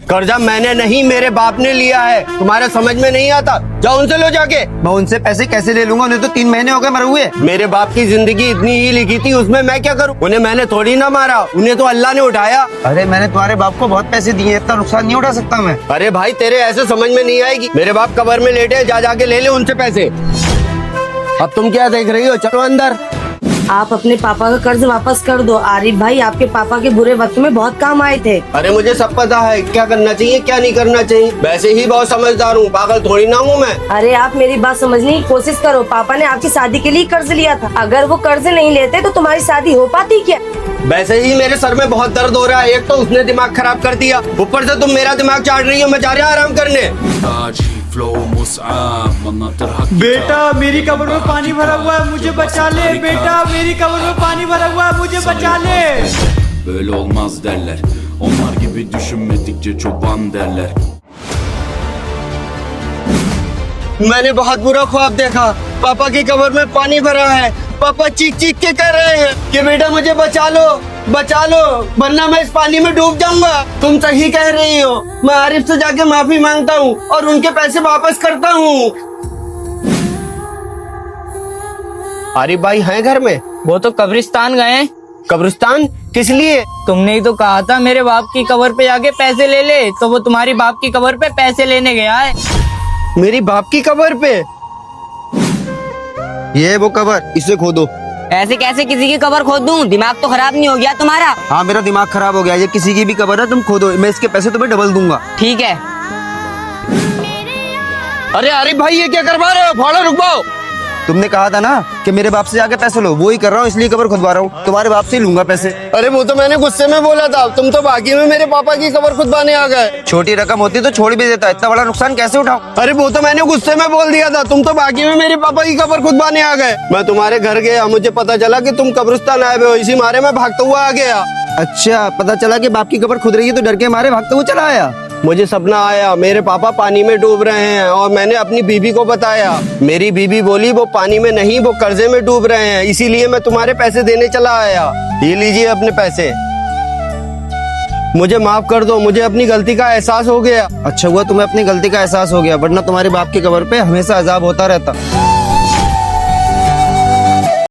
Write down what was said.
कर्जा मैंने नहीं, मेरे बाप ने लिया है। तुम्हारे समझ में नहीं आता, जाओ उनसे लो जाके। मैं उनसे पैसे कैसे ले लूंगा? उन्हें तो 3 महीने हो गए मरे हुए। मेरे बाप की जिंदगी इतनी ही लिखी थी, उसमें मैं क्या करूं? उन्हें मैंने थोड़ी ना मारा, उन्हें तो अल्लाह ने उठाया। अरे मैंने तुम्हारे बाप को बहुत पैसे दिए, इतना नुकसान नहीं उठा सकता मैं। अरे भाई तेरे ऐसे समझ में नहीं आएगी। मेरे बाप कब्र में लेटे, जा जाके ले ले उनसे पैसे। अब तुम क्या देख रही हो, चलो अंदर। आप अपने पापा का कर्ज वापस कर दो। आरिफ भाई आपके पापा के बुरे वक्त में बहुत काम आए थे। अरे मुझे सब पता है क्या करना चाहिए क्या नहीं करना चाहिए। वैसे ही बहुत समझदार हूँ, पागल थोड़ी ना हूँ मैं। अरे आप मेरी बात समझने की कोशिश करो। पापा ने आपकी शादी के लिए कर्ज लिया था, अगर वो कर्ज नहीं लेते तो तुम्हारी शादी हो पाती क्या? वैसे ही मेरे सर में बहुत दर्द हो रहा है। एक तो उसने दिमाग खराब कर दिया, ऊपर से तुम मेरा दिमाग चाट रही हो। मैं जा रहा आराम करने। बेटा मेरी कब्र में पानी भरा हुआ है, मुझे बचा ले। बेटा मेरी कब्र में पानी भरा हुआ है, मुझे बचा ले। Böyle olmaz derler. Onlar gibi düşünmedikçe çoban derler. मैंने बहुत बुरा ख्वाब देखा। पापा की कब्र में पानी भरा है। पापा चीख चीख के कह रहे हैं कि बेटा मुझे बचा लो, बचा लो, वरना मैं इस पानी में डूब जाऊंगा। तुम सही कह रही हो। मैं आरिफ से जाके माफी मांगता हूँ और उनके पैसे वापस करता हूँ। आरिफ भाई हैं घर में? वो तो कब्रिस्तान गए हैं। कब्रिस्तान किस लिए? तुमने ही तो कहा था मेरे बाप की कब्र पे जाके पैसे ले ले, तो वो तुम्हारी बाप की कब्र पे पैसे लेने गया है। मेरी बाप की कब्र पे? ये है वो कब्र, इसे खोदो। ऐसे कैसे किसी की कब्र खोद दूं? दिमाग तो खराब नहीं हो गया तुम्हारा? हाँ मेरा दिमाग खराब हो गया। ये किसी की भी कब्र है, तुम खोदो, मैं इसके पैसे तुम्हें डबल दूंगा। ठीक है। अरे आरिफ भाई ये क्या करवा रहे हो? फाड़ो, रुकवाओ। तुमने कहा था ना कि मेरे बाप से जाके पैसे लो, वो ही कर रहा हूँ, इसलिए कब्र खुदवा रहा हूँ। तुम्हारे बाप से ही लूंगा पैसे। अरे वो तो मैंने गुस्से में बोला था, तुम तो बाकी में मेरे पापा की कब्र खुदवाने आ गए। छोटी रकम होती तो छोड़ भी देता, इतना बड़ा नुकसान कैसे उठाऊं? अरे वो तो मैंने गुस्से में बोल दिया था, तुम तो बाकी में मेरे पापा की कब्र खुदवाने आ गए। मैं तुम्हारे घर गया, मुझे पता चला कि तुम कब्रिस्तान आए हुए हो, इसी मारे में भागता हुआ आ गया। अच्छा, पता चला कि बाप की कब्र खुद रही है तो डर के मारे भागते हुए चला आया। मुझे सपना आया मेरे पापा पानी में डूब रहे हैं और मैंने अपनी बीबी को बताया। मेरी बीबी बोली वो पानी में नहीं, वो कर्जे में डूब रहे हैं, इसीलिए मैं तुम्हारे पैसे देने चला आया। ये लीजिए अपने पैसे, मुझे माफ कर दो, मुझे अपनी गलती का एहसास हो गया। अच्छा हुआ तुम्हें अपनी गलती का एहसास हो गया, वरना तुम्हारे बाप की कब्र पे हमेशा अजाब होता रहता।